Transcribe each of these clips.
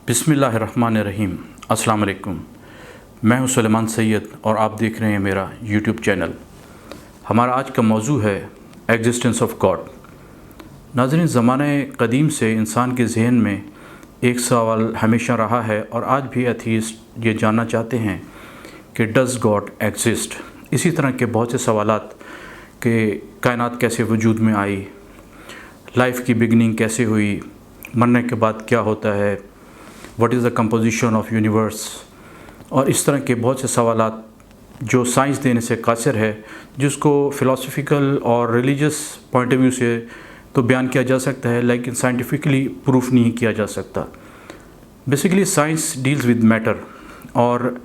बिस्मिल्लाहिर्रहमानिर्रहीम। अस्सलाम वालेकुम। मैं हूं सुलेमान सैयद और आप देख रहे हैं मेरा यूट्यूब चैनल। हमारा आज का मौजू है एग्जिस्टेंस ऑफ गॉड। नाज़रीन, ज़माने क़दीम से इंसान के जहन में एक सवाल हमेशा रहा है और आज भी एथीस्ट ये जानना चाहते हैं कि डज़ गॉड एग्जिस्ट। इसी तरह के बहुत से सवालात कि कायनात कैसे वजूद में आई, लाइफ की बिगनिंग कैसे हुई, मरने के बाद क्या होता है, what is the composition of universe, और इस तरह के बहुत से सवालात जो साइंस देने से कासिर है, जिसको फ़िलासफ़िकल और रिलीजियस पॉइंट ऑफ व्यू से तो बयान किया जा सकता है लेकिन साइंटिफिकली प्रूफ नहीं किया जा सकता। Basically science deals with matter और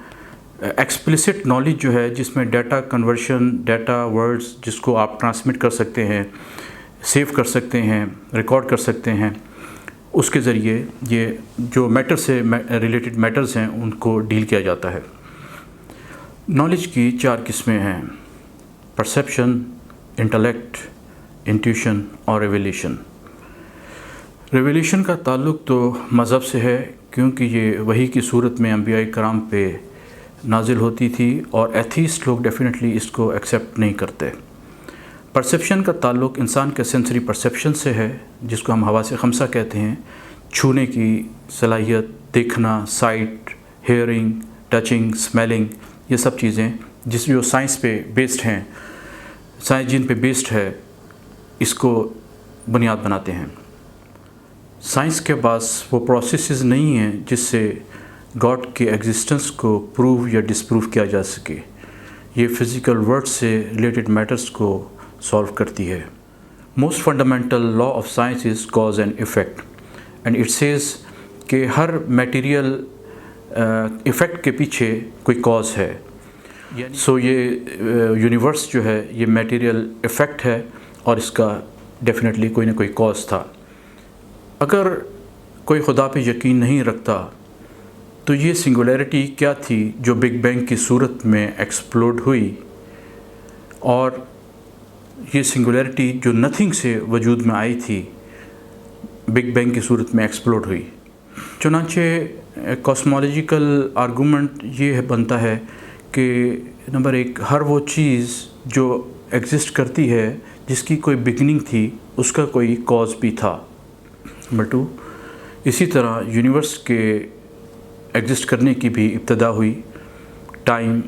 एक्सप्लिसिट नॉलेज जो है, जिसमें डाटा कन्वर्शन, डाटा वर्ड्स जिसको आप ट्रांसमिट कर सकते हैं, सेव कर सकते हैं, रिकॉर्ड कर सकते हैं, उसके ज़रिए ये जो मैटर से रिलेटेड मैटर्स हैं उनको डील किया जाता है। नॉलेज की 4 किस्में हैं: परसेप्शन, इंटेलेक्ट, इंट्यूशन और रिवेलेशन। रिवेलेशन का ताल्लुक़ तो मज़हब से है, क्योंकि ये वही की सूरत में अंबिया कराम पे नाजिल होती थी और एथीस्ट लोग डेफिनेटली इसको एक्सेप्ट नहीं करते। परसेप्शन का ताल्लुक़ इंसान के सेंसरी परसेप्शन से है, जिसको हम हवासे खमसा कहते हैं। छूने की सलाहियत, देखना, साइट, हेयरिंग, टचिंग, स्मेलिंग, ये सब चीज़ें जो साइंस पे बेस्ड हैं, साइंस जिन पे बेस्ड है, इसको बुनियाद बनाते हैं। साइंस के पास वो प्रोसेसेस नहीं हैं जिससे गॉड के एग्जिस्टेंस को प्रूव या डिसप्रूव किया जा सके। ये फ़िज़िकल वर्ड से रिलेटेड मैटर्स को सॉल्व करती है। Most fundamental law of science is cause and effect, and it says कि हर मटेरियल इफ़ेक्ट के पीछे कोई कॉज है। सो ये यूनिवर्स जो है ये मटेरियल इफ़ेक्ट है और इसका डेफिनेटली कोई ना कोई कॉज था। अगर कोई खुदा पे यकीन नहीं रखता तो ये सिंगुलैरिटी क्या थी जो बिग बैंग की सूरत में एक्सप्लोड हुई, और ये सिंगुलैरिटी जो नथिंग से वजूद में आई थी बिग बैंग की सूरत में एक्सप्लोड हुई। चुनांचे कॉस्मोलॉजिकल आर्गूमेंट ये बनता है कि नंबर 1, हर वो चीज़ जो एग्जिस्ट करती है जिसकी कोई बिगनिंग थी, उसका कोई कॉज भी था। नंबर 2, इसी तरह यूनिवर्स के एग्जिस्ट करने की भी इब्तदा हुई। टाइम,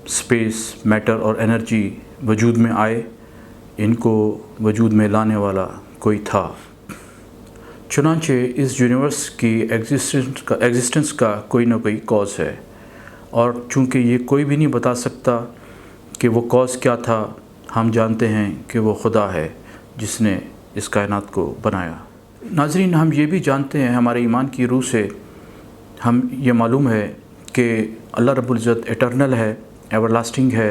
स्पेस, मैटर और एनर्जी वजूद में आए, इनको वजूद में लाने वाला कोई था। चुनांचे इस यूनिवर्स की एग्जिस्टेंस का कोई ना कोई कॉज है, और चूँकि ये कोई भी नहीं बता सकता कि वो कॉज क्या था, हम जानते हैं कि वो खुदा है जिसने इस कायनात को बनाया। नाज़रीन, हम ये भी जानते हैं, हमारे ईमान की रूह से हम ये मालूम है कि अल्लाह रब्बुल इज़्ज़त एटर्नल है, एवरलास्टिंग है,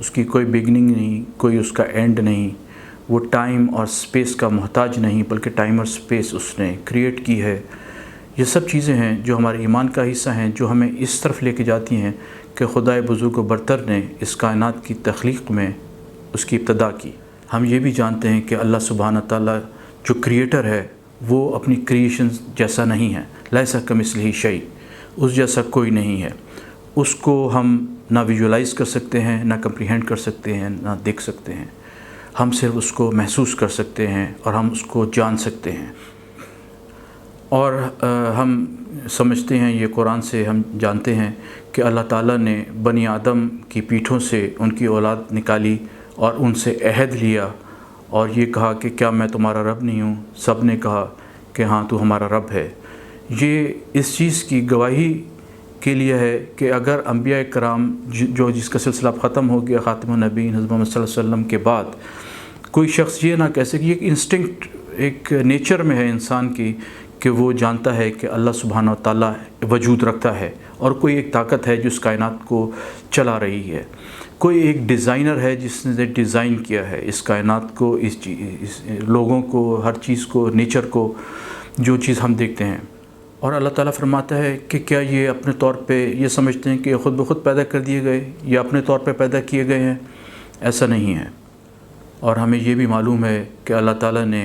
उसकी कोई बिगनिंग नहीं, कोई उसका एंड नहीं। वो टाइम और स्पेस का मोहताज नहीं, बल्कि टाइम और स्पेस उसने क्रिएट की है। ये सब चीज़ें हैं जो हमारे ईमान का हिस्सा हैं, जो हमें इस तरफ लेके जाती हैं कि खुदाए बुज़ुर्ग व बरतर ने इस कायनात की तख्लीक़ में उसकी इब्तदा की। हम ये भी जानते हैं कि अल्लाह सुब्हान तआला जो क्रिएटर है वो अपनी क्रिएशन जैसा नहीं है। लैसा कमिस्लिही शै, उस जैसा कोई नहीं है। उसको हम ना विजुअलाइज़ कर सकते हैं, ना कंप्रीहेंड कर सकते हैं, ना देख सकते हैं। हम सिर्फ उसको महसूस कर सकते हैं और हम उसको जान सकते हैं। और हम समझते हैं, ये कुरान से हम जानते हैं कि अल्लाह ताला ने बनी आदम की पीठों से उनकी औलाद निकाली और उनसे अहद लिया और ये कहा कि क्या मैं तुम्हारा रब नहीं हूँ। सब ने कहा कि हाँ, तू हमारा रब है। ये इस चीज़ की गवाही के लिए है कि अगर अंबिया कराम जो जिसका सिलसिला ख़त्म हो गया, ख़ातिमुन नबीय्यीन हज़रत मोहम्मद सल्लल्लाहु अलैहि वसल्लम के बाद, कोई शख्स ये ना कह सके, एक इंस्टिंक्ट, एक नेचर में है इंसान की कि वो जानता है कि अल्लाह सुब्हानहू व तआला वजूद रखता है और कोई एक ताकत है जो इस कायनात को चला रही है। कोई एक डिज़ाइनर है जिसने डिज़ाइन किया है इस कायनात को, इस लोगों को, हर चीज़ को, नेचर को, जो चीज़ हम देखते हैं। और अल्लाह ताला फरमाता है कि क्या ये अपने तौर पे ये समझते हैं कि ख़ुद ब खुद पैदा कर दिए गए या अपने तौर पे पैदा किए गए हैं? ऐसा नहीं है। और हमें ये भी मालूम है कि अल्लाह ताला ने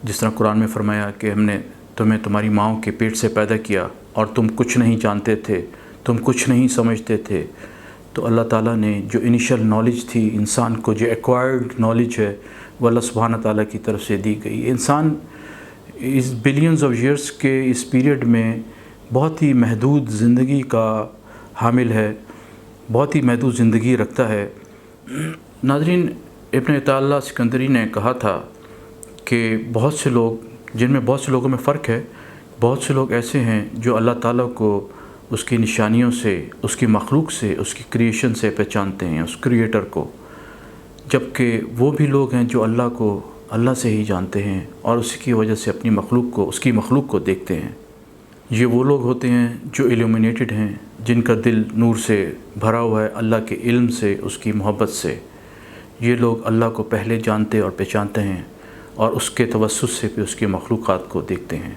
जिस तरह कुरान में फ़रमाया कि हमने تمہیں تمہاری ماؤں کے پیٹ سے پیدا کیا اور تم کچھ نہیں جانتے تھے، تم کچھ نہیں سمجھتے تھے، تو اللہ تعالیٰ نے جو انیشل نالج تھی انسان کو، جو ایکوائرڈ نالج ہے، وہ اللہ سبحانہ تعالیٰ کی طرف سے دی گئی۔ انسان اس بلینز آف ایئرس کے اس پیریڈ میں بہت ہی محدود زندگی کا حامل ہے، بہت ہی محدود زندگی رکھتا ہے۔ ناظرین، ابن عطا اللہ سکندری نے کہا تھا کہ بہت سے لوگ، جن میں بہت سے لوگوں میں فرق ہے، بہت سے لوگ ایسے ہیں جو اللہ تعالیٰ کو اس کی نشانیوں سے، اس کی مخلوق سے، اس کی کریشن سے پہچانتے ہیں، اس کریٹر کو، جبکہ وہ بھی لوگ ہیں جو اللہ کو اللہ سے ہی جانتے ہیں اور اسی کی وجہ سے اپنی مخلوق کو، اس کی مخلوق کو دیکھتے ہیں۔ یہ وہ لوگ ہوتے ہیں جو ایلومینیٹڈ ہیں، جن کا دل نور سے بھرا ہوا ہے، اللہ کے علم سے، اس کی محبت سے۔ یہ لوگ اللہ کو پہلے جانتے اور پہچانتے ہیں اور اس کے توسط سے بھی اس کی مخلوقات کو دیکھتے ہیں۔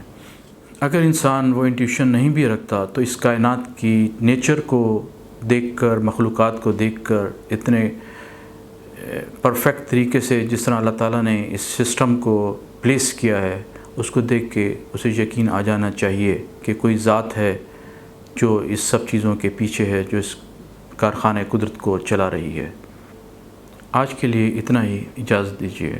اگر انسان وہ انٹیوشن نہیں بھی رکھتا تو اس کائنات کی نیچر کو دیکھ کر، مخلوقات کو دیکھ کر، اتنے پرفیکٹ طریقے سے جس طرح اللہ تعالیٰ نے اس سسٹم کو پلیس کیا ہے، اس کو دیکھ کے اسے یقین آ جانا چاہیے کہ کوئی ذات ہے جو اس سب چیزوں کے پیچھے ہے، جو اس کارخانہ قدرت کو چلا رہی ہے۔ آج کے لیے اتنا ہی، اجازت دیجیے۔